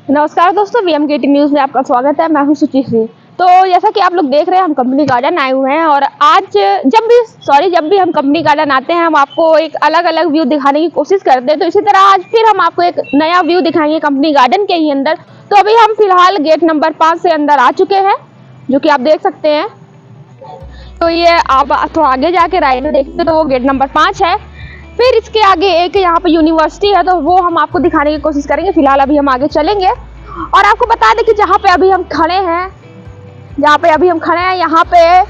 नमस्कार दोस्तों, वीएमकेटी न्यूज़ में आपका स्वागत है। मैं हूं सुचिश्री। तो जैसा कि आप लोग देख रहे हैं, हम कंपनी गार्डन आए हुए हैं और आज जब भी हम कंपनी गार्डन आते हैं, हम आपको एक अलग अलग व्यू दिखाने की कोशिश करते हैं। तो इसी तरह आज फिर हम आपको एक नया व्यू दिखाएंगे कंपनी गार्डन के ही अंदर। तो अभी हम फिलहाल गेट नंबर 5 से अंदर आ चुके हैं, जो कि आप देख सकते हैं। तो ये आप थोड़ा आगे जाके राइट में देखते तो वो गेट नंबर 5 है। फिर इसके आगे एक यहाँ पे यूनिवर्सिटी है, तो वो हम आपको दिखाने की कोशिश करेंगे। फिलहाल अभी हम आगे चलेंगे और आपको बता दें कि जहाँ पे अभी हम खड़े हैं, यहाँ पे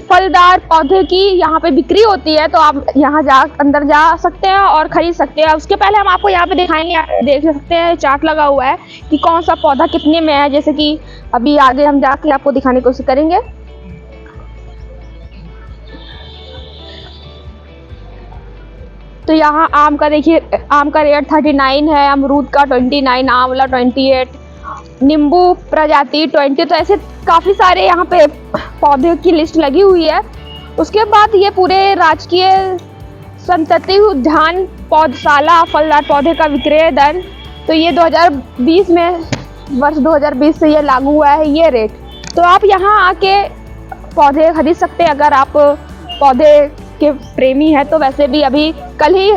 फलदार पौधे की यहाँ पे बिक्री होती है। तो आप यहाँ अंदर जा सकते हैं और खरीद सकते हैं। उसके पहले हम आपको यहाँ पे दिखाएंगे, आप देख सकते हैं चार्ट लगा हुआ है कि कौन सा पौधा कितने में है। जैसे कि अभी आगे हम जाके आपको दिखाने की कोशिश करेंगे। तो यहाँ आम का देखिए, आम का रेट 39 है, अमरूद का 29, आंवला 28, नींबू प्रजाति 20। तो ऐसे काफ़ी सारे यहाँ पे पौधे की लिस्ट लगी हुई है। उसके बाद ये पूरे राजकीय संतति उद्यान पौधशाला फलदार पौधे का विक्रय दर, तो ये 2020 में, वर्ष 2020 से ये लागू हुआ है ये रेट। तो आप यहाँ आके पौधे खरीद सकते हैं अगर आप पौधे के प्रेमी है। तो वैसे भी अभी कल ही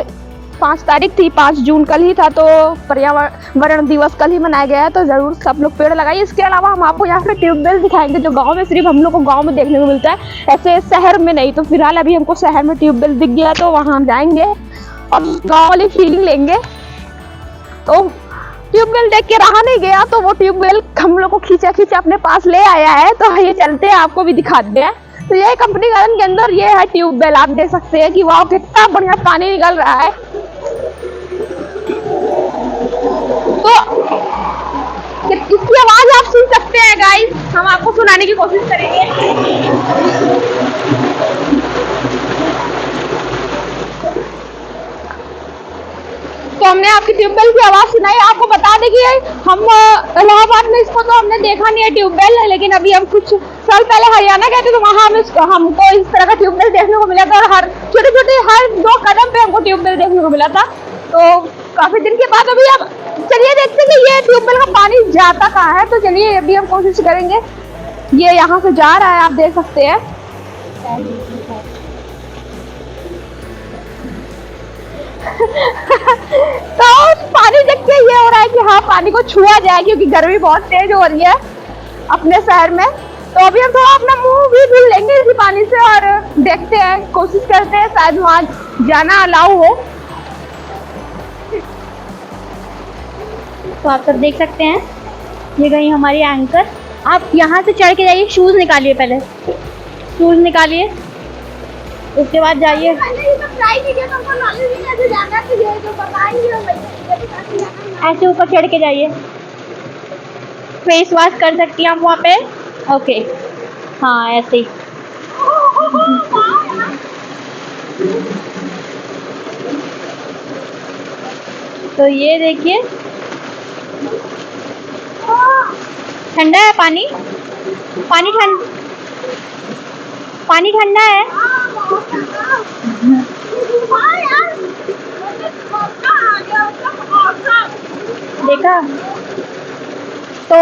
5 तारीख थी, 5 जून कल ही था, तो पर्यावरण दिवस कल ही मनाया गया है। तो ज़रूर सब लोग पेड़ लगाइए। इसके अलावा हम आपको यहाँ पे ट्यूबवेल दिखाएंगे, जो गांव में सिर्फ हम लोग को गांव में देखने को मिलता है, ऐसे शहर में नहीं। तो फिलहाल अभी हमको शहर में ट्यूबवेल दिख गया, तो वहाँ हम जाएंगे और गाँव वाली फीलिंग लेंगे। तो ट्यूबवेल देख के रहा नहीं गया, तो वो ट्यूबवेल हम लोग को खींचा अपने पास ले आया है। तो ये चलते हैं, आपको भी दिखाते हैं। तो ये कंपनी गार्डन के अंदर ये है ट्यूबवेल, आप देख सकते हैं कि वाह कितना बढ़िया पानी निकल रहा है। तो इसकी आवाज आप सुन सकते हैं गाइस, हम आपको सुनाने की कोशिश करेंगे। तो हमने आपकी ट्यूबवेल की आवाज सुनाई। आपको बता दें कि हम इलाहाबाद में इसको तो हमने देखा नहीं है ट्यूबवेल, लेकिन अभी हम कुछ साल पहले हरियाणा गए थे, तो वहाँ हमको इस तरह का ट्यूबवेल देखने को मिला था। और हर छोटे हर 2 कदम पे हमको ट्यूबवेल देखने को मिला था। तो काफी दिन के बाद अभी अब चलिए देखते हैं कि ये ट्यूबवेल का पानी जाता कहाँ है। तो चलिए अभी हम कोशिश करेंगे। ये यहाँ से जा रहा है, आप देख सकते हैं। तो पानी देख के ये हो रहा है कि हाँ, पानी को छुआ जाए, क्योंकि गर्मी बहुत तेज हो रही है अपने शहर में। तो अभी हम थोड़ा अपना मुंह भी धुल लेंगे इसी पानी से और देखते हैं, कोशिश करते हैं शायद वहाँ जाना अलाउ हो। तो आप सब देख सकते हैं, ये गई हमारी एंकर। आप यहाँ से चढ़ के जाइए, शूज़ निकालिए, पहले शूज़ निकालिए, उसके बाद जाइए। ऐसे ऊपर चढ़ के जाइए, फेस वॉश कर सकती हैं आप वहाँ पे। ओके, हाँ ऐसे ही। तो ये देखिए, ठंडा है पानी, पानी ठंडा है। देखा? तो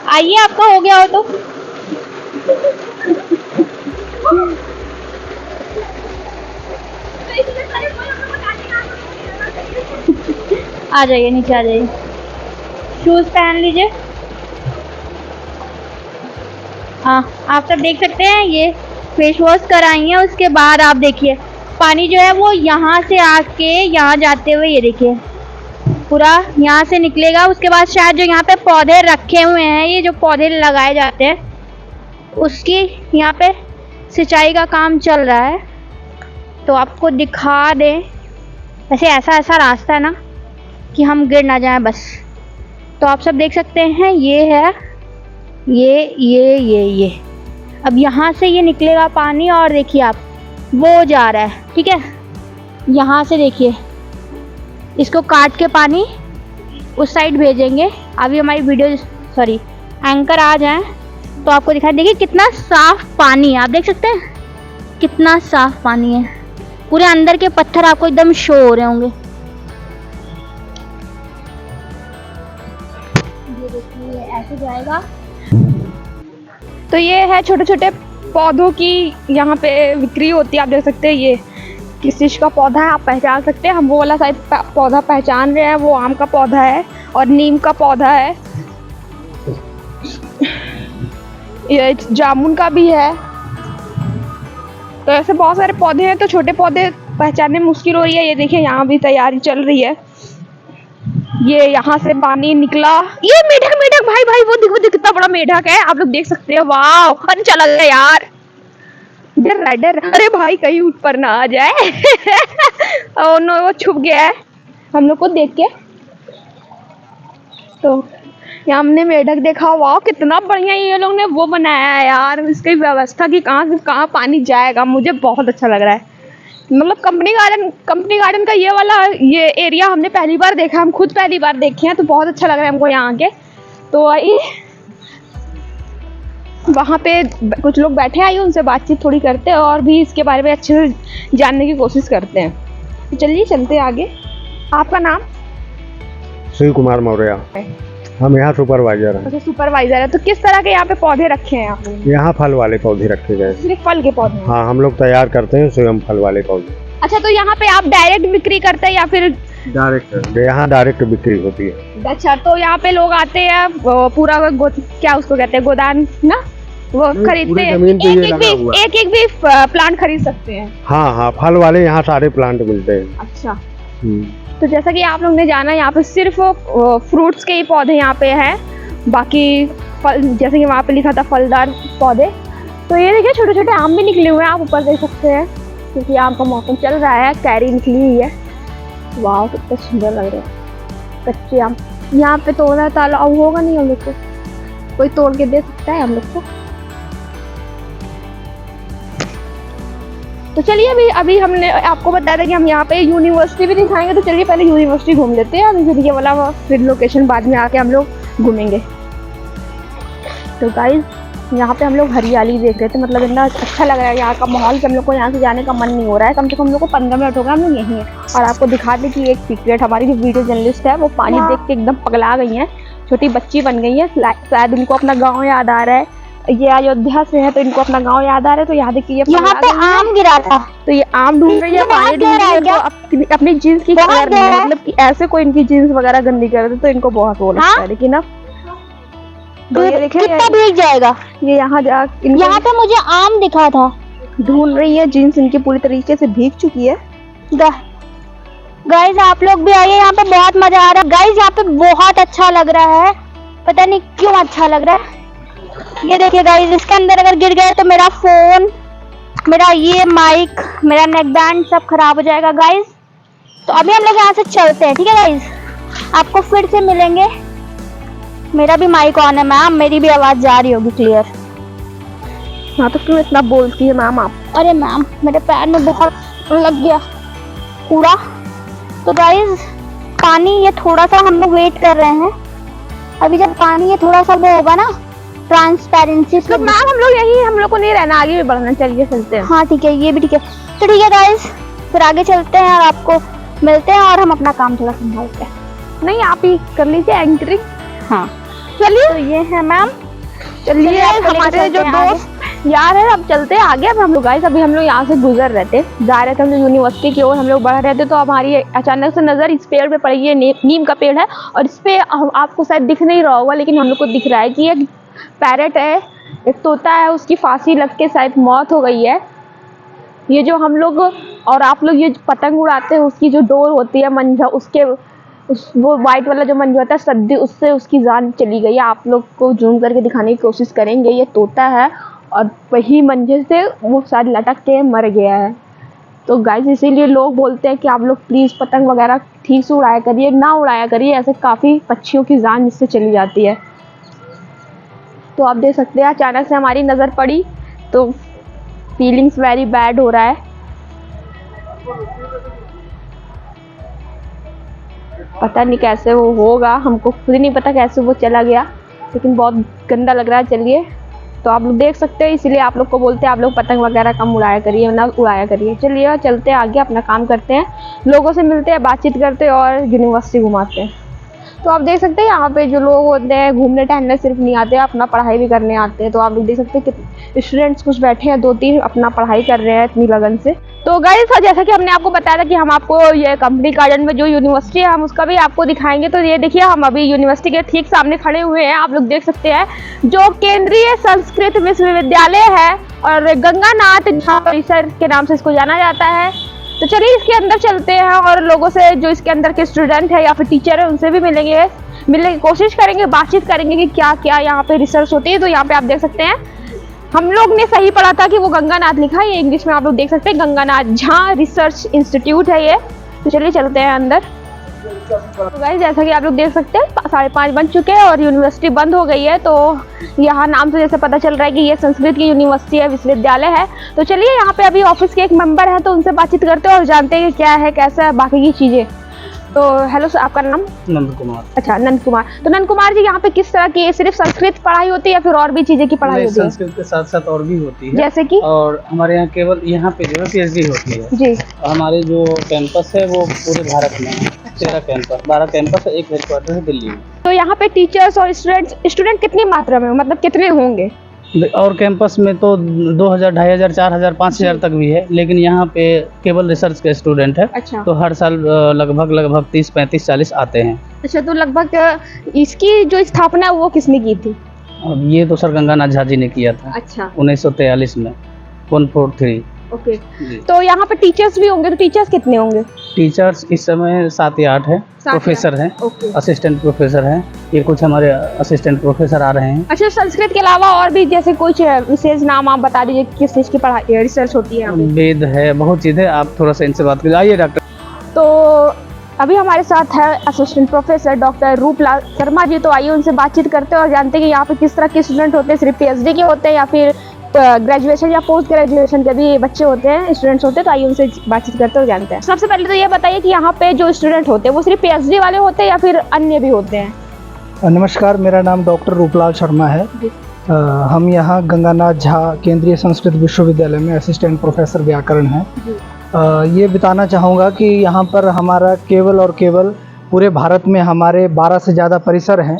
आइए, आपका हो गया हो तो। आ जाइए, नीचे आ जाइए, शूज़ पहन लीजिए। हाँ, आप सब देख सकते हैं, ये फेस वॉश कराई है। उसके बाद आप देखिए, पानी जो है वो यहाँ से आके यहाँ जाते हुए, ये देखिए पूरा यहाँ से निकलेगा। उसके बाद शायद जो यहाँ पे पौधे रखे हुए हैं, ये जो पौधे लगाए जाते हैं, उसकी यहाँ पे सिंचाई का काम चल रहा है। तो आपको दिखा दें, वैसे ऐसा रास्ता है ना कि हम गिर ना जाएं बस। तो आप सब देख सकते हैं, ये है ये अब यहाँ से ये निकलेगा पानी और देखिए आप, वो जा रहा है, ठीक है। यहाँ से देखिए, इसको काट के पानी उस साइड भेजेंगे। अभी हमारी वीडियो एंकर आ जाए तो आपको दिखाई, देखिए कितना साफ पानी है, आप देख सकते हैं कितना साफ पानी है। पूरे अंदर के पत्थर आपको एकदम शो हो रहे होंगे। ये देखिए ये ऐसे जाएगा। तो ये है छोटे छोटे पौधों की यहाँ पे बिक्री होती है। आप देख सकते हैं ये किस चीज़ का पौधा है, आप पहचान सकते हैं। हम वो वाला शायद पौधा पहचान रहे हैं, वो आम का पौधा है और नीम का पौधा है। ये जामुन का भी है। तो ऐसे बहुत सारे पौधे हैं, तो छोटे पौधे पहचानने में मुश्किल हो रही है। ये देखिए यहाँ भी तैयारी चल रही है। ये यहाँ से पानी निकला। ये मेढक मेढक भाई भाई वो देखो कितना बड़ा मेढक है, आप लोग देख सकते हैं। वाह, अरे चला गया यार, डर राइडर। अरे भाई कहीं ऊपर ना आ जाए। ओ नो, वो छुप गया है हम लोग को देख के। तो यहाँ हमने मेढक देखा। वाह कितना बढ़िया ये लोग ने वो बनाया है यार, इसकी व्यवस्था की कहाँ से कहाँ पानी जाएगा। मुझे बहुत अच्छा लग रहा है। मतलब कंपनी गार्डन का ये एरिया हमने पहली बार देखा, हम खुद पहली बार देखे हैं, तो बहुत अच्छा लग रहा है हमको यहाँ आके। तो आई वहाँ पे कुछ लोग बैठे, आइए उनसे बातचीत थोड़ी करते हैं और भी इसके बारे में अच्छे से जानने की कोशिश करते हैं। तो चलिए चलते हैं आगे। आपका नाम? शिव कुमार मौर्य। हम यहाँ सुपरवाइजर हैं। अच्छा सुपरवाइजर है। तो किस तरह के यहाँ पे पौधे रखे हैं आपने? यहाँ फल वाले पौधे रखे गए। सिर्फ फल के पौधे? हाँ, हम लोग तैयार करते हैं स्वयं फल वाले पौधे। अच्छा, तो यहाँ पे आप डायरेक्ट बिक्री करते हैं या फिर? डायरेक्ट, यहाँ डायरेक्ट बिक्री होती है। अच्छा, तो यहाँ पे लोग आते हैं पूरा क्या उसको कहते हैं, गोदान ना, वो खरीदते हैं। एक एक भी प्लांट खरीद सकते हैं? हाँ हाँ, फल वाले यहाँ सारे प्लांट मिलते हैं। अच्छा, तो जैसा कि आप लोग ने जाना, यहाँ पे सिर्फ फ्रूट्स के ही पौधे यहाँ पे हैं, बाकी फल जैसे कि वहाँ पे लिखा था फलदार पौधे। तो ये देखिए छोटे छोटे आम भी निकले हुए हैं, आप ऊपर देख सकते हैं, क्योंकि आम का मौसम चल रहा है। कैरी निकली हुई है। वाह कितना सुंदर लग रहा है कच्चे आम। यहाँ पे तोड़ना तालाब होगा नहीं, हम लोग को कोई तोड़ के दे सकता है हम लोग को। तो चलिए अभी हमने आपको बताया था कि हम यहाँ पे यूनिवर्सिटी भी दिखाएंगे, तो चलिए पहले यूनिवर्सिटी घूम लेते हैं, फिर ये वाला फिर लोकेशन बाद में आके हम लोग घूमेंगे। तो गाइस यहाँ पे हम लोग हरियाली देख रहे थे, मतलब इतना अच्छा लग रहा है यहाँ का माहौल कि हम लोग को यहाँ से जाने का मन नहीं हो रहा है। कम से कम हम लोग को 15 मिनट हो गए हम लोग यहीं हैं। और आपको दिखा दें कि एक सीक्रेट, हमारी जो वीडियो जर्नलिस्ट है वो पानी देख के एकदम पगला गई हैं, छोटी बच्ची बन गई है। शायद उनको अपना गाँव याद आ रहा है, ये अयोध्या से है तो इनको अपना गांव याद आ रहा है। तो यहाँ देखिए यहाँ पे आम गिरा था, तो ये आम ढूंढ रही है, पानी ढूंढ रही है, अपनी जीन्स की कलर नहीं है, मतलब कि ऐसे कोई इनकी जीन्स वगैरह गंदी कर रहे तो इनको बहुत वो लगता है। लेकिन अब तो ये देखिए कितना भीग जाएगा ये यहाँ पे मुझे आम दिखा था। ढूंढ रही है, जीन्स इनकी पूरी तरीके से भीग चुकी है। गाइस आप लोग भी आइए, यहाँ पे बहुत मजा आ रहा है। गाइस यहाँ पे बहुत अच्छा लग रहा है, पता नहीं क्यों अच्छा लग रहा है। ये देखिए गाइस, इसके अंदर अगर गिर गए तो मेरा फोन, मेरा ये माइक, मेरा नेक बैंड सब खराब हो जाएगा गाइस। तो अभी हम लोग यहाँ से चलते हैं, ठीक है गाइस, आपको फिर से मिलेंगे। मेरा भी माइक ऑन है मैम, मेरी भी आवाज जा रही होगी क्लियर। हाँ तो क्यों इतना बोलती है मैम आप? अरे मैम मेरे पैर में बहुत लग गया कूड़ा। तो गाइस पानी ये थोड़ा सा हम लोग वेट कर रहे हैं, अभी जब पानी ये थोड़ा सा वो होगा ना ट्रांसपेरेंसी, तो मैम हम लोग को नहीं रहना, आगे भी बढ़ना। चलिए चलते हैं। हाँ ठीक है, ये भी ठीक है। तो ठीक है गाइस, फिर आगे चलते हैं और आपको मिलते हैं और हम अपना काम थोड़ा संभालते हैं। नहीं आप ही कर लीजिए एंकरिंग। हाँ चलिए, तो ये है मैम। चलिए हमारे जो दोस्त यार है, अब चलते हैं आगे। अब हम लोग गाइस अभी हम लोग यहाँ से गुजर रहे थे, जा रहे थे हम लोग यूनिवर्सिटी की ओर, हम लोग बढ़ रहे थे, तो हमारी अचानक से नज़र इस पेड़ पे पड़ी है। नीम का पेड़ है और इस पे आपको शायद दिख नहीं रहा होगा, लेकिन हम लोग को दिख रहा है कि एक पैरेट है, एक तोता है, उसकी फांसी लग के शायद मौत हो गई है। ये जो हम लोग और आप लोग ये पतंग उड़ाते हैं, उसकी जो डोर होती है मंजा, वो वाइट वाला जो मंजा होता है सद्दी, उससे उसकी जान चली गई है। आप लोग को जूम करके दिखाने की कोशिश करेंगे। ये तोता है और वही मंजे से वो शायद लटक के मर गया है। तो गाइस इसीलिए लोग बोलते हैं कि आप लोग प्लीज़ पतंग वगैरह ठीक से उड़ाया करिए, ना उड़ाया करिए, ऐसे काफ़ी पक्षियों की जान इससे चली जाती है। तो आप देख सकते हैं अचानक से हमारी नज़र पड़ी तो फीलिंग्स वेरी बैड हो रहा है। पता नहीं कैसे वो होगा, हमको खुद नहीं पता कैसे वो चला गया, लेकिन बहुत गंदा लग रहा है। चलिए, तो आप लोग देख सकते हैं, इसीलिए आप लोग को बोलते हैं आप लोग पतंग वगैरह कम उड़ाया करिए, ना उड़ाया करिए। चलिए चलते हैं आगे, अपना काम करते हैं, लोगों से मिलते हैं, बातचीत करते हैं और यूनिवर्सिटी घुमाते हैं। तो आप देख सकते हैं यहाँ पे जो लोग होते हैं घूमने टहलने सिर्फ नहीं आते, अपना पढ़ाई भी करने आते हैं। तो आप लोग देख सकते हैं कि स्टूडेंट्स कुछ बैठे हैं, 2-3 अपना पढ़ाई कर रहे हैं इतनी लगन से। तो गाइस जैसा कि हमने आपको बताया था कि हम आपको ये कंपनी गार्डन में जो यूनिवर्सिटी है हम उसका भी आपको दिखाएंगे। तो ये देखिए हम अभी यूनिवर्सिटी के ठीक सामने खड़े हुए हैं, आप लोग देख सकते हैं, जो केंद्रीय संस्कृत विश्वविद्यालय है और गंगानाथ झा परिसर के नाम से इसको जाना जाता है। तो चलिए इसके अंदर चलते हैं और लोगों से जो इसके अंदर के स्टूडेंट है या फिर टीचर है उनसे भी मिलने की कोशिश करेंगे, बातचीत करेंगे कि क्या क्या यहाँ पे रिसर्च होती है। तो यहाँ पे आप देख सकते हैं हम लोग ने सही पढ़ा था कि वो गंगानाथ लिखा है, ये इंग्लिश में आप लोग देख सकते हैं गंगानाथ झा रिसर्च इंस्टीट्यूट है ये। तो चलिए चलते हैं अंदर। तो गाइस जैसा कि आप लोग देख सकते हैं 5:30 बज चुके हैं और यूनिवर्सिटी बंद हो गई है। तो यहाँ नाम से जैसे पता चल रहा है कि ये संस्कृत की यूनिवर्सिटी है, विश्वविद्यालय है। तो चलिए यहाँ पे अभी ऑफिस के एक मेंबर हैं तो उनसे बातचीत करते हैं और जानते हैं कि क्या है कैसा है बाकी की चीज़ें। तो हेलो सर, आपका नाम? नंद कुमार। अच्छा, नंद कुमार। तो नंद कुमार जी यहाँ पे किस तरह की सिर्फ संस्कृत पढ़ाई होती है या फिर और भी चीज़ें की पढ़ाई होती है? संस्कृत के साथ साथ और भी होती है, जैसे कि? और हमारे यहाँ केवल यहाँ पे जो है PhD होती है जी। हमारे जो कैंपस है वो पूरे भारत में है। 13 कैंपस, 12 कैंपस है, एक हेडक्वार्टर है दिल्ली में। तो यहाँ पे टीचर्स और स्टूडेंट कितनी मात्रा में, मतलब कितने होंगे? और कैंपस में तो 2000, 2500, 4000, 5000 तक भी है, लेकिन यहाँ पे केवल रिसर्च के स्टूडेंट है। अच्छा। तो हर साल लगभग 30, 35, 40 आते हैं। अच्छा, तो लगभग इसकी जो स्थापना है वो किसने की थी? अब ये तो सर गंगानाथ झा जी ने किया था। अच्छा। 1943 में 143। ओके। जी। तो यहाँ पे टीचर्स भी होंगे, तो टीचर्स कितने होंगे? टीचर्स इस समय 7 या 8 है, 7 या 8 प्रोफेसर हैं, ओके। असिस्टेंट प्रोफेसर हैं, ये कुछ हमारे असिस्टेंट प्रोफेसर आ रहे हैं। अच्छा, संस्कृत के अलावा और भी जैसे कुछ विशेष नाम आप बता दीजिए किस चीज़ की पढ़ाई रिसर्च होती है यहाँ पे? वेद है, बहुत चीज़ है, आप थोड़ा सा इनसे बात करिए। आइए डॉक्टर। तो अभी हमारे साथ है assistant professor doctor Rooplal Sharma ji. तो आइए उनसे बातचीत करते हैं और जानते हैं कि यहाँ पे किस तरह के स्टूडेंट होते हैं, सिर्फ PhD के होते हैं या फिर ग्रेजुएशन या पोस्ट ग्रेजुएशन के भी बच्चे होते हैं, स्टूडेंट्स होते हैं। तो आइए उनसे बातचीत करते हैं और जानते हैं। सबसे पहले तो ये बताइए कि यहाँ पे जो स्टूडेंट होते हैं वो सिर्फ PhD वाले होते हैं या फिर अन्य भी होते हैं? नमस्कार, मेरा नाम डॉक्टर रूपलाल शर्मा है। हम यहाँ गंगानाथ झा केंद्रीय संस्कृत विश्वविद्यालय में असिस्टेंट प्रोफेसर व्याकरण हैं। ये बताना चाहूँगा कि यहाँ पर हमारा केवल और केवल पूरे भारत में हमारे 12 से ज़्यादा परिसर हैं,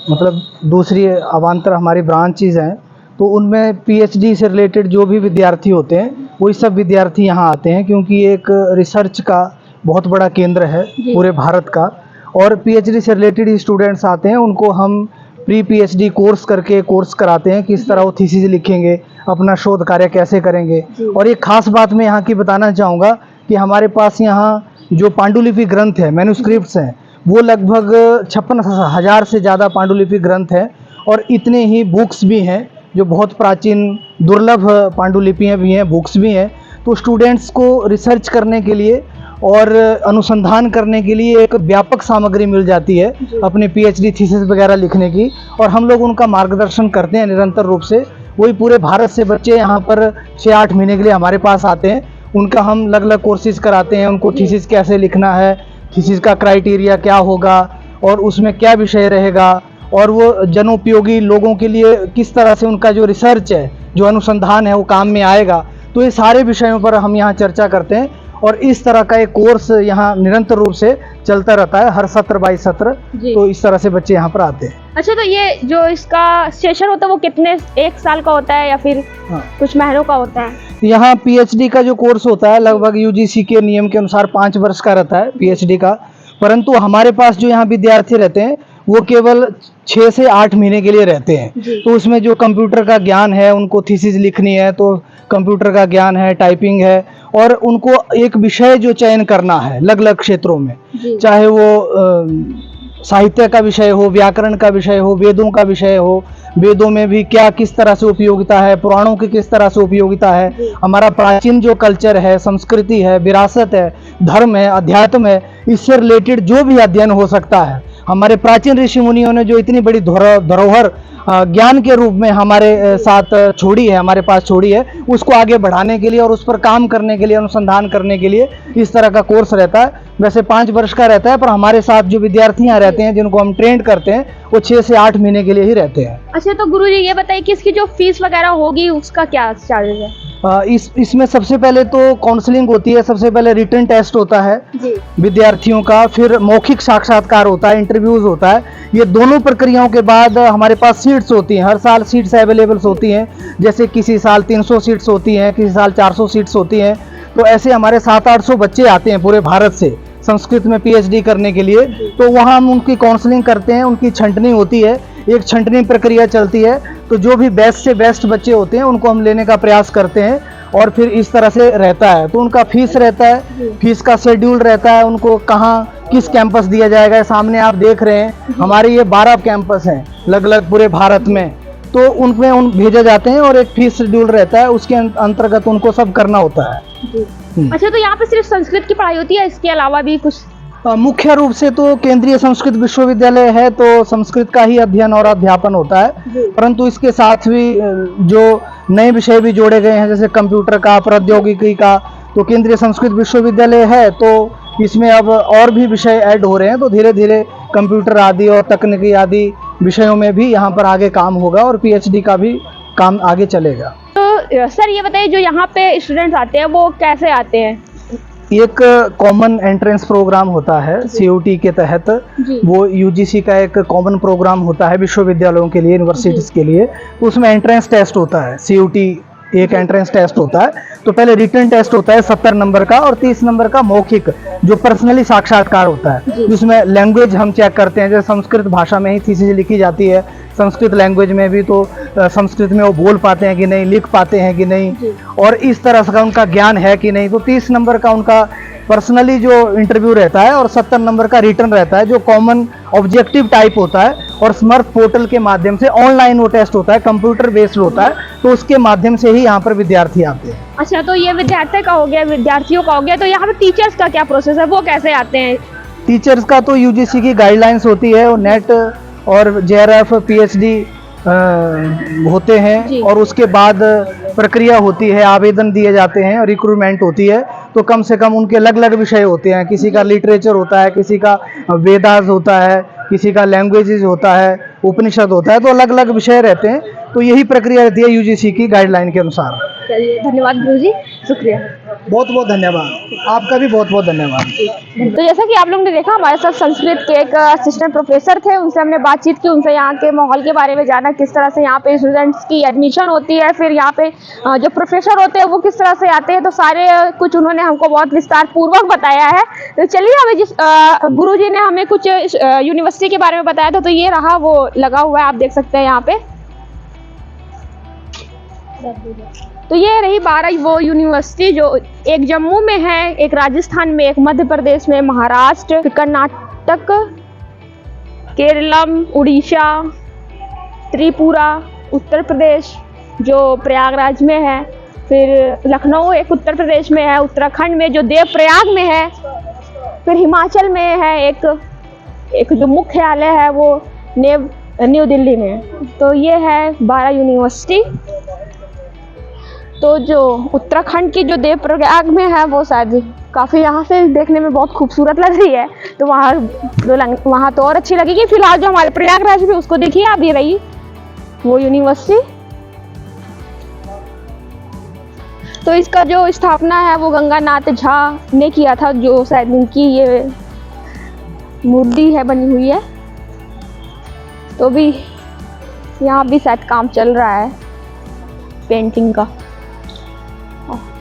मतलब दूसरी अवान्तर हमारी ब्रांचेज हैं। तो उनमें PhD से रिलेटेड जो भी विद्यार्थी होते हैं वही सब विद्यार्थी यहाँ आते हैं, क्योंकि एक रिसर्च का बहुत बड़ा केंद्र है पूरे भारत का। और PhD से रिलेटेड ही स्टूडेंट्स आते हैं, उनको हम प्री PhD कोर्स करके कोर्स कराते हैं, किस तरह वो थीसिस लिखेंगे, अपना शोध कार्य कैसे करेंगे। और एक खास बात मैं यहाँ की बताना चाहूँगा कि हमारे पास यहाँ जो पांडुलिपि ग्रंथ है, मैन्युस्क्रिप्ट्स हैं, वो लगभग 56,000 से ज़्यादा पांडुलिपि ग्रंथ हैं। और इतने ही बुक्स भी हैं जो बहुत प्राचीन दुर्लभ पांडुलिपियाँ भी हैं, बुक्स भी हैं। तो स्टूडेंट्स को रिसर्च करने के लिए और अनुसंधान करने के लिए एक व्यापक सामग्री मिल जाती है अपने PhD थीसिस वगैरह लिखने की, और हम लोग उनका मार्गदर्शन करते हैं निरंतर रूप से। वही पूरे भारत से बच्चे यहाँ पर 6-8 महीने के लिए हमारे पास आते हैं, उनका हम अलग अलग कोर्सेज कराते हैं, उनको थीसिस कैसे लिखना है, थीसिस का क्राइटेरिया क्या होगा और उसमें क्या विषय रहेगा, और वो जनोपयोगी लोगों के लिए किस तरह से उनका जो रिसर्च है, जो अनुसंधान है, वो काम में आएगा। तो ये सारे विषयों पर हम यहाँ चर्चा करते हैं और इस तरह का एक कोर्स यहाँ निरंतर रूप से चलता रहता है, हर सत्र बाई सत्र। तो इस तरह से बच्चे यहाँ पर आते हैं। अच्छा, तो ये जो इसका सेशन होता है वो कितने, 1 साल का होता है या फिर कुछ महीनों का होता है? यहाँ PhD का जो कोर्स होता है लगभग UGC के नियम के अनुसार 5 वर्ष का रहता है PhD का, परंतु हमारे पास जो यहाँ विद्यार्थी रहते हैं वो केवल 6 से 8 महीने के लिए रहते हैं। तो उसमें जो कंप्यूटर का ज्ञान है, उनको थीसिस लिखनी है तो कंप्यूटर का ज्ञान है, टाइपिंग है, और उनको एक विषय जो चयन करना है अलग अलग क्षेत्रों में, चाहे वो साहित्य का विषय हो, व्याकरण का विषय हो, वेदों का विषय हो, वेदों में भी क्या किस तरह से उपयोगिता है, पुराणों की किस तरह से उपयोगिता है, हमारा प्राचीन जो कल्चर है, संस्कृति है, विरासत है, धर्म है, अध्यात्म है, इससे रिलेटेड जो भी अध्ययन हो सकता है। हमारे प्राचीन ऋषि मुनियों ने जो इतनी बड़ी धरोहर ज्ञान के रूप में हमारे साथ छोड़ी है, हमारे पास छोड़ी है, उसको आगे बढ़ाने के लिए और उस पर काम करने के लिए, अनुसंधान करने के लिए इस तरह का कोर्स रहता है। वैसे 5 वर्ष का रहता है, पर हमारे साथ जो विद्यार्थी यहाँ रहते हैं जिनको हम ट्रेंड करते हैं वो 6 से 8 महीने के लिए ही रहते हैं। अच्छा, तो गुरुजी ये बताइए कि इसकी जो फीस वगैरह होगी उसका क्या चार्जेस है? इसमें सबसे पहले तो काउंसलिंग होती है, सबसे पहले रिटन टेस्ट होता है जी विद्यार्थियों का, फिर मौखिक साक्षात्कार होता है, इंटरव्यूज होता है। ये दोनों प्रक्रियाओं के बाद हमारे पास सीट्स होती हैं, हर साल सीट्स अवेलेबल्स होती हैं। जैसे किसी साल 300 सीट्स होती हैं, किसी साल 400 सीट्स होती हैं। तो ऐसे हमारे 700-800 बच्चे आते हैं पूरे भारत से संस्कृत में पीएचडी करने के लिए। तो वहाँ हम उनकी काउंसलिंग करते हैं, उनकी छंटनी होती है, एक छंटनी प्रक्रिया चलती है। तो जो भी बेस्ट से बेस्ट बच्चे होते हैं उनको हम लेने का प्रयास करते हैं और फिर इस तरह से रहता है। तो उनका फीस रहता है, फीस का शेड्यूल रहता है, उनको कहाँ किस कैंपस दिया जाएगा। सामने आप देख रहे हैं हमारे ये 12 कैंपस हैं अलग अलग पूरे भारत में, तो उनमें उन भेजे जाते हैं और एक फीस शेड्यूल रहता है, उसके अंतर्गत उनको सब करना होता है। अच्छा, तो यहाँ पे सिर्फ संस्कृत की पढ़ाई होती है, इसके अलावा भी कुछ? मुख्य रूप से तो केंद्रीय संस्कृत विश्वविद्यालय है तो संस्कृत का ही अध्ययन और अध्यापन होता है, परंतु इसके साथ भी जो नए विषय भी जोड़े गए हैं जैसे कंप्यूटर का, प्रौद्योगिकी का, तो केंद्रीय संस्कृत विश्वविद्यालय है तो इसमें अब और भी विषय ऐड हो रहे हैं। तो धीरे धीरे कंप्यूटर आदि और तकनीकी आदि विषयों में भी यहाँ पर आगे काम होगा और पीएचडी का भी काम आगे चलेगा। तो सर ये बताइए, जो यहाँ पे स्टूडेंट्स आते हैं वो कैसे आते हैं? एक कॉमन एंट्रेंस प्रोग्राम होता है सीयूटी के तहत, वो यूजीसी का एक कॉमन प्रोग्राम होता है विश्वविद्यालयों के लिए, यूनिवर्सिटीज के लिए। तो उसमें एंट्रेंस टेस्ट होता है, सीयूटी एक एंट्रेंस टेस्ट होता है। तो पहले रिटन टेस्ट होता है 70 नंबर का और 30 नंबर का मौखिक जो पर्सनली साक्षात्कार होता है, जिसमें लैंग्वेज हम चेक करते हैं। जैसे संस्कृत भाषा में ही थीसिस लिखी जाती है, संस्कृत लैंग्वेज में भी, तो संस्कृत में वो बोल पाते हैं कि नहीं, लिख पाते हैं कि नहीं, और इस तरह से उनका ज्ञान है कि नहीं। तो 30 नंबर का उनका पर्सनली जो इंटरव्यू रहता है और 70 नंबर का रिटर्न रहता है जो कॉमन ऑब्जेक्टिव टाइप होता है और स्मर्थ पोर्टल के माध्यम से ऑनलाइन वो टेस्ट होता है, कंप्यूटर बेस्ड होता है। तो उसके माध्यम से ही यहाँ पर विद्यार्थी आते हैं। अच्छा, तो ये विद्यार्थी का हो गया, विद्यार्थियों का हो गया, तो यहाँ पे टीचर्स का क्या प्रोसेस है, वो कैसे आते हैं? टीचर्स का तो यूजीसी की गाइडलाइंस होती है और नेट और जेआरएफ पीएचडी होते हैं और उसके बाद प्रक्रिया होती है, आवेदन दिए जाते हैं और रिक्रूटमेंट होती है। तो कम से कम उनके अलग अलग विषय होते हैं, किसी का लिटरेचर होता है, किसी का वेदास होता है, किसी का लैंग्वेजेस होता है, उपनिषद होता है, तो अलग अलग विषय रहते हैं। तो यही प्रक्रिया रहती है यूजीसी की गाइडलाइन के अनुसार। चलिए, धन्यवाद गुरुजी, शुक्रिया। बहुत बहुत धन्यवाद, आपका भी बहुत बहुत धन्यवाद। तो जैसा कि आप लोगों ने देखा, हमारे साथ संस्कृत के एक असिस्टेंट प्रोफेसर थे, उनसे हमने बातचीत की, उनसे यहाँ के माहौल के बारे में जाना, किस तरह से यहाँ पे स्टूडेंट्स की एडमिशन होती है, फिर यहाँ पे जो प्रोफेसर होते हैं वो किस तरह से आते हैं। तो सारे कुछ उन्होंने हमको बहुत विस्तार पूर्वक बताया है। तो चलिए, हमें जिस गुरुजी ने हमें कुछ यूनिवर्सिटी के बारे में बताया था, तो ये रहा, वो लगा हुआ है, आप देख सकते हैं यहाँ पे। तो ये रही 12 वो यूनिवर्सिटी, जो एक जम्मू में है, एक राजस्थान में, एक मध्य प्रदेश में, महाराष्ट्र, कर्नाटक, केरलम, उड़ीसा, त्रिपुरा, उत्तर प्रदेश जो प्रयागराज में है, फिर लखनऊ एक उत्तर प्रदेश में है, उत्तराखंड में जो देवप्रयाग में है, फिर हिमाचल में है एक जो मुख्यालय है वो न्यू दिल्ली में। तो ये है 12 यूनिवर्सिटी। तो जो उत्तराखंड की जो देवप्रयाग में है वो शायद काफ़ी यहाँ से देखने में बहुत खूबसूरत लग रही है, तो वहाँ तो और अच्छी लगेगी। फिलहाल जो हमारे प्रयागराज में उसको देखिए आप, ये रही वो यूनिवर्सिटी। तो इसका जो स्थापना है वो गंगानाथ झा ने किया था, जो शायद उनकी ये मूर्ति है बनी हुई है। तो भी यहाँ भी शायद काम चल रहा है पेंटिंग का।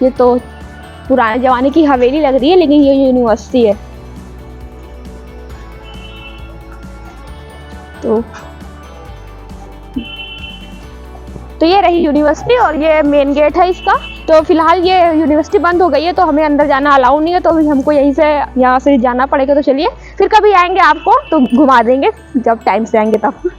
ये तो पुराने ज़माने की हवेली लग रही है, लेकिन ये यूनिवर्सिटी है। तो ये रही यूनिवर्सिटी और ये मेन गेट है इसका। तो फिलहाल ये यूनिवर्सिटी बंद हो गई है, तो हमें अंदर जाना अलाउ नहीं है, तो अभी हमको यहीं से यहाँ से जाना पड़ेगा। तो चलिए, फिर कभी आएंगे आपको तो घुमा देंगे, जब टाइम से आएंगे तब।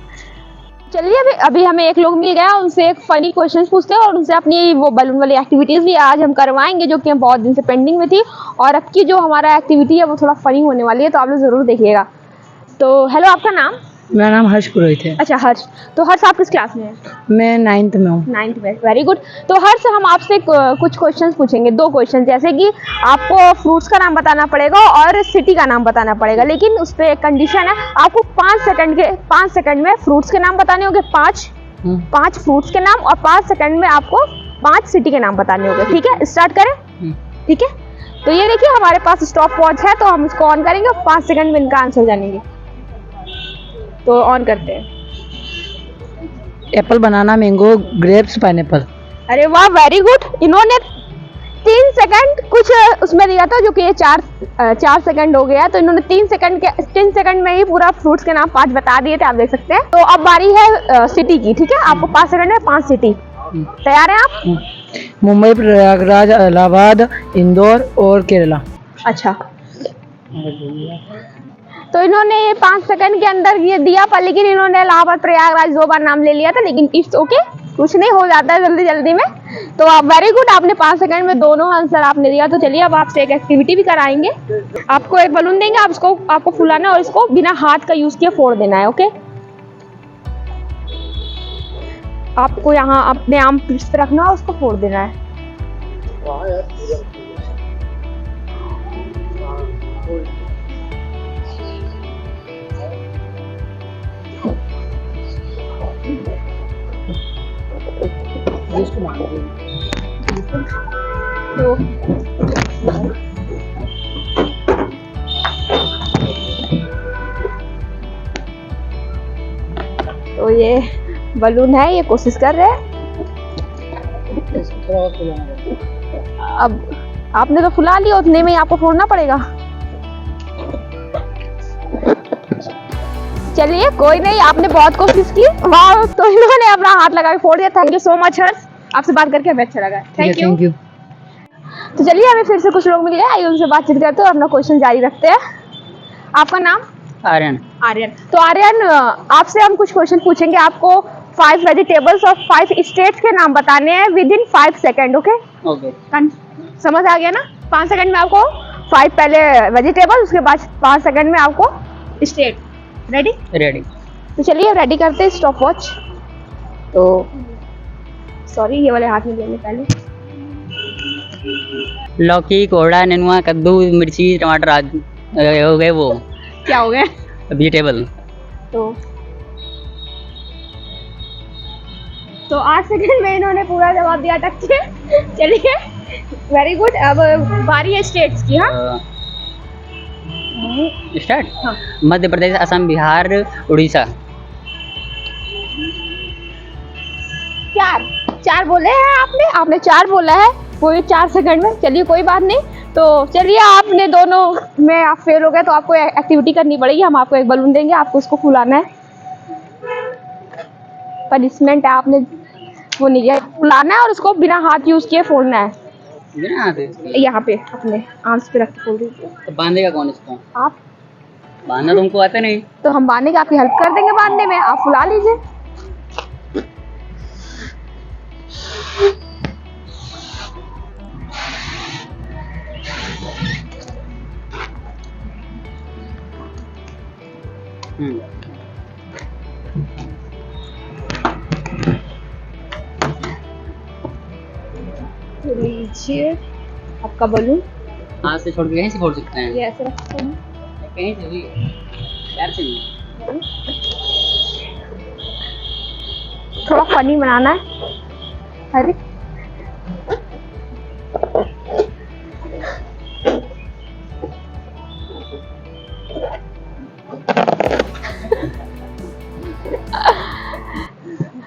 चलिए, अभी हमें एक लोग मिल गया, उनसे एक फ़नी क्वेश्चन पूछते हैं और उनसे अपनी वो बलून वाली एक्टिविटीज़ भी आज हम करवाएंगे, जो कि हम बहुत दिन से पेंडिंग में थी। और अब की जो हमारा एक्टिविटी है वो थोड़ा फ़नी होने वाली है, तो आप लोग ज़रूर देखिएगा। तो हेलो, आपका नाम? मेरा नाम हर्ष पुरोहित है। अच्छा हर्ष, तो हर्ष आप किस क्लास में हैं? मैं 9th में हूँ। 9th में, वेरी गुड। तो हर्ष हम आपसे कुछ क्वेश्चंस पूछेंगे, 2 क्वेश्चन, जैसे कि आपको फ्रूट्स का नाम बताना पड़ेगा और सिटी का नाम बताना पड़ेगा, लेकिन उस पर एक कंडीशन है, आपको 5 सेकंड में फ्रूट्स के नाम बताने होंगे, 5 फ्रूट्स के नाम, और 5 सेकंड में आपको 5 सिटी के नाम बताने होंगे। ठीक है, स्टार्ट करें? ठीक है, तो ये देखिए हमारे पास स्टॉप वॉच है, तो हम इसको ऑन करेंगे और 5 सेकंड में इनका आंसर जानेंगे। तो ऑन करते हैं। एप्पल, बनाना, मैंगो, ग्रेप्स, पाइनएप्पल। अरे वाह, वेरी गुड। इन्होंने 3 सेकंड कुछ उसमें दिया था, जो कि ये 4 सेकंड हो गया, तो इन्होंने 3 सेकंड में ही पूरा फ्रूट्स के नाम 5 बता दिए थे, आप देख सकते हैं। तो अब बारी है सिटी की। ठीक है, आपको 5 सेकंड में 5 सिटी। तैयार हैं आप? मुंबई, प्रयागराज, इलाहाबाद, इंदौर और केरला। अच्छा, तो इन्होंने ये 5 सेकंड के अंदर ये दिया, पर लेकिन इन्होंने इलाहाबाद, प्रयागराज 2 बार नाम ले लिया था, लेकिन इट्स ओके, कुछ नहीं, हो जाता है जल्दी जल्दी में। तो आप वेरी गुड, आपने 5 सेकंड में दोनों आंसर आपने दिया। तो चलिए अब आपसे एक एक्टिविटी भी कराएंगे। आपको एक बलून देंगे, आपको फुलाना है और इसको बिना हाथ का यूज किए फोड़ देना है। ओके, आपको यहाँ अपने आर्म पिट्स पे रखना है, उसको फोड़ देना है। तो ये बलून है, ये कोशिश कर रहे हैं। अब आपने तो फुला लिया, उतने में ही आपको फोड़ना पड़ेगा। चलिए कोई नहीं, आपने बहुत कोशिश की। वाह, तो इन्होंने अपना हाथ लगा के फोड़ दिया। थैंक यू सो मच हर्ष, आपसे बात करके हमें अच्छा लगा। Thank you. तो चलिए हमें फिर से कुछ लोग मिल गए, आइए उनसे बातचीत करते हैं और अपना क्वेश्चन जारी रखते हैं। आपका नाम? आर्यन। आर्यन। तो आर्यन, आपसे हम कुछ क्वेश्चन पूछेंगे, आपको 5 वेजिटेबल्स और 5 स्टेट्स के नाम बताने हैं विद इन 5 सेकेंड। ओके, समझ आ गया ना? 5 सेकंड में आपको 5 पहले वेजिटेबल, उसके बाद 5 सेकंड में आपको स्टेट। रेडी? रेडी। तो चलिए रेडी करते हैं स्टॉप वॉच। तो सॉरी, ये वाले हाथ में लेने पहले। लौकी, कोहड़ा, नेनुआ, कद्दू, मिर्ची, टमाटर आदि हो गए। वो क्या हो गए? वेजिटेबल। तो 8 सेकंड में इन्होंने पूरा जवाब दिया था। चलिए वेरी गुड। अब बारी है स्टेट्स की। हाँ, स्टार्ट। हाँ। मध्य प्रदेश, असम, बिहार, उड़ीसा। 4 बोले हैं आपने 4 बोला है, वो 4 सेकंड में। चलिए कोई बात नहीं। तो चलिए, आपने दोनों में आप फेल हो गए, तो आपको एक्टिविटी करनी पड़ेगी। हम आपको एक बलून देंगे, आपको उसको फुलाना है। पनिशमेंट है, आपने वो नहीं किया, फुलाना है और उसको बिना हाथ यूज किए फोड़ना है। बिना हाथ? यहाँ पे अपने आर्म्स पे रख के फोड़ दीजिए। तो बांधेगा कौन इसको? आप। बांधना तुमको आता नहीं? तो हम बांधने की आपकी हेल्प कर देंगे बांधने में, आप फुला लीजिए। लीजिए आपका बलून। हाथ से छोड़ के कहीं से फोड़ सकते हैं? ये ऐसे रखते हैं, कहीं से भी, पैर से नहीं। थोड़ा फनी बनाना है। अरे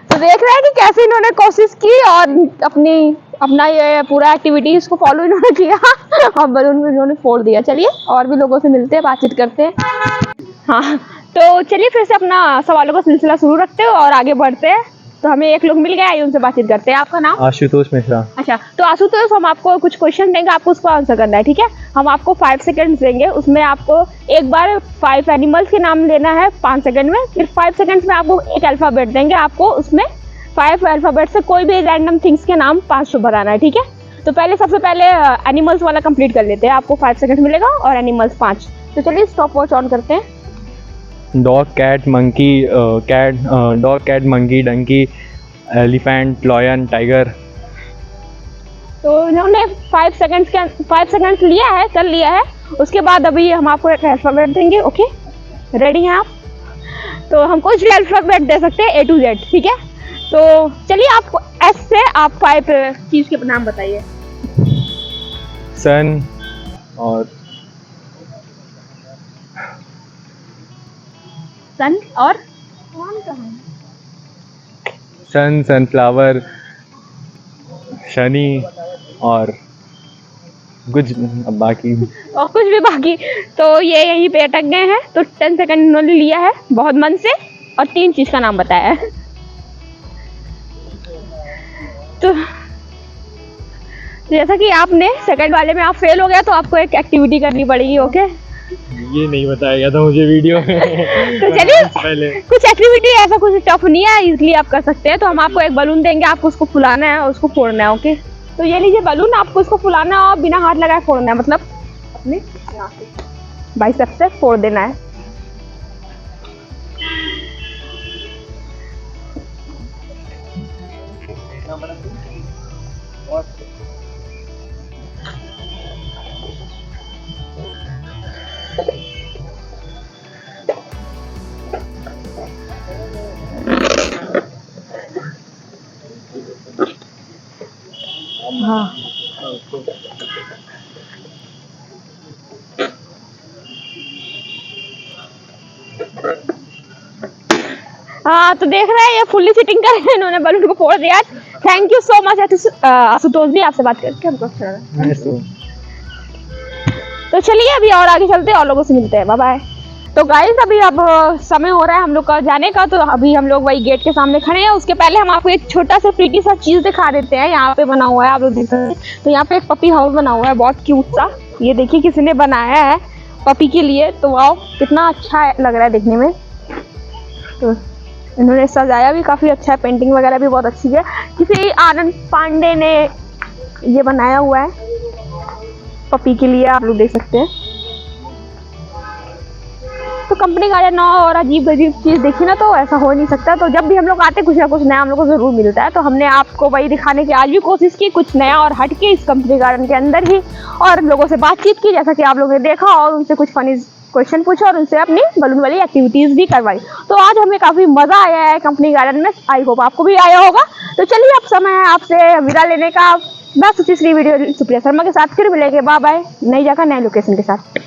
तो देख रहे हैं कि कैसे इन्होंने कोशिश की और अपना ये पूरा एक्टिविटी इसको फॉलो इन्होंने किया और बलून को इन्होंने फोड़ दिया। चलिए और भी लोगों से मिलते हैं, बातचीत करते हैं। हाँ, तो चलिए फिर से अपना सवालों का सिलसिला शुरू रखते हैं और आगे बढ़ते हैं। तो हमें एक लोग मिल गए, आइए उनसे बातचीत करते हैं। आपका नाम? आशुतोष मिश्रा। अच्छा, तो आशुतोष, हम आपको कुछ क्वेश्चन देंगे, आपको उसको आंसर करना है। ठीक है, हम आपको 5 सेकंड्स देंगे, उसमें आपको एक बार 5 एनिमल्स के नाम लेना है 5 सेकंड में। फिर 5 सेकंड्स में आपको एक अल्फाबेट देंगे, आपको उसमें 5 अल्फाबेट से कोई भी रैंडम थिंग्स के नाम 5 बताना है। ठीक है, तो सबसे पहले एनिमल्स वाला कंप्लीट कर लेते हैं। आपको 5 सेकंड मिलेगा और एनिमल्स 5। तो चलिए स्टॉप वॉच ऑन करते हैं। Dog cat monkey dog cat monkey donkey elephant lion tiger. तो इन्होंने 5 सेकंड्स लिया है, कर लिया है। उसके बाद अभी हम आपको एक अल्फाबेट देंगे। ओके, रेडी हैं आप? तो हम कुछ भी अल्फाबेट दे सकते हैं A to Z, ठीक है? तो चलिए, आपको S से आप 5 चीज़ के नाम बताइए। सन और सन और सन, सनफ्लावर, शनि और कुछ बाकी और कुछ भी बाकी। तो ये यहीं पे अटक गए हैं। तो 10 सेकंड इन्होंने लिया है बहुत मन से और 3 चीज़ का नाम बताया है। तो जैसा कि आपने सेकंड वाले में आप फेल हो गया, तो आपको एक एक्टिविटी करनी पड़ेगी। ओके, ये नहीं बताया गया था मुझे वीडियो में। तो चलिए, पहले कुछ एक्टिविटी ऐसा कुछ टफ नहीं है, इजीली आप कर सकते हैं। तो हम आपको एक बलून देंगे, आपको उसको फुलाना है और उसको फोड़ना है। ओके, तो ये लीजिए बलून, आपको उसको फुलाना है और बिना हाथ लगाए फोड़ना है, मतलब अपने बाइसेप से फोड़ देना है। हाँ, हाँ, तो देख रहे हैं ये फुल्ली सिटिंग कर रहे हैं, इन्होंने बलून को फोड़ दिया। Thank you so much Ashutosh ji, आपसे बात करके हमको अच्छा लगा। तो चलिए अभी और आगे चलते हैं और लोगों से मिलते हैं। Bye bye. तो गाइस, अभी अब समय हो रहा है हम लोग का जाने का। तो अभी हम लोग वही गेट के सामने खड़े हैं। उसके पहले हम आपको एक छोटा सा प्रीटी सा चीज़ दिखा देते हैं। यहाँ पे बना हुआ है, आप लोग देख सकते हैं। तो यहाँ पे एक पपी हाउस बना हुआ है, बहुत क्यूट सा। ये देखिए किसी ने बनाया है पपी के लिए। तो वाओ, कितना अच्छा लग रहा है देखने में। तो इन्होंने सजाया भी काफ़ी अच्छा है, पेंटिंग वगैरह भी बहुत अच्छी है। किसी आनंद पांडे ने ये बनाया हुआ है पपी के लिए, आप लोग देख सकते हैं। तो कंपनी गार्डन और अजीब अजीब चीज़ देखी ना, तो ऐसा हो नहीं सकता। तो जब भी हम लोग आते, कुछ ना कुछ नया हम लोग को ज़रूर मिलता है। तो हमने आपको वही दिखाने की आज भी कोशिश की, कुछ नया और हट के इस कंपनी गार्डन के अंदर ही, और लोगों से बातचीत की, जैसा कि आप लोगों ने देखा, और उनसे कुछ फनी क्वेश्चन पूछा और उनसे अपनी बलून वाली एक्टिविटीज़ भी करवाई। तो आज हमें काफ़ी मज़ा आया है कंपनी गार्डन में। आई होप आपको भी आया होगा। तो चलिए, अब समय है आपसे विदा लेने का। बस तीसरी वीडियो सुप्रिया शर्मा के साथ फिर मिलेंगे। बाय बाय, नई जगह नए लोकेशन के साथ।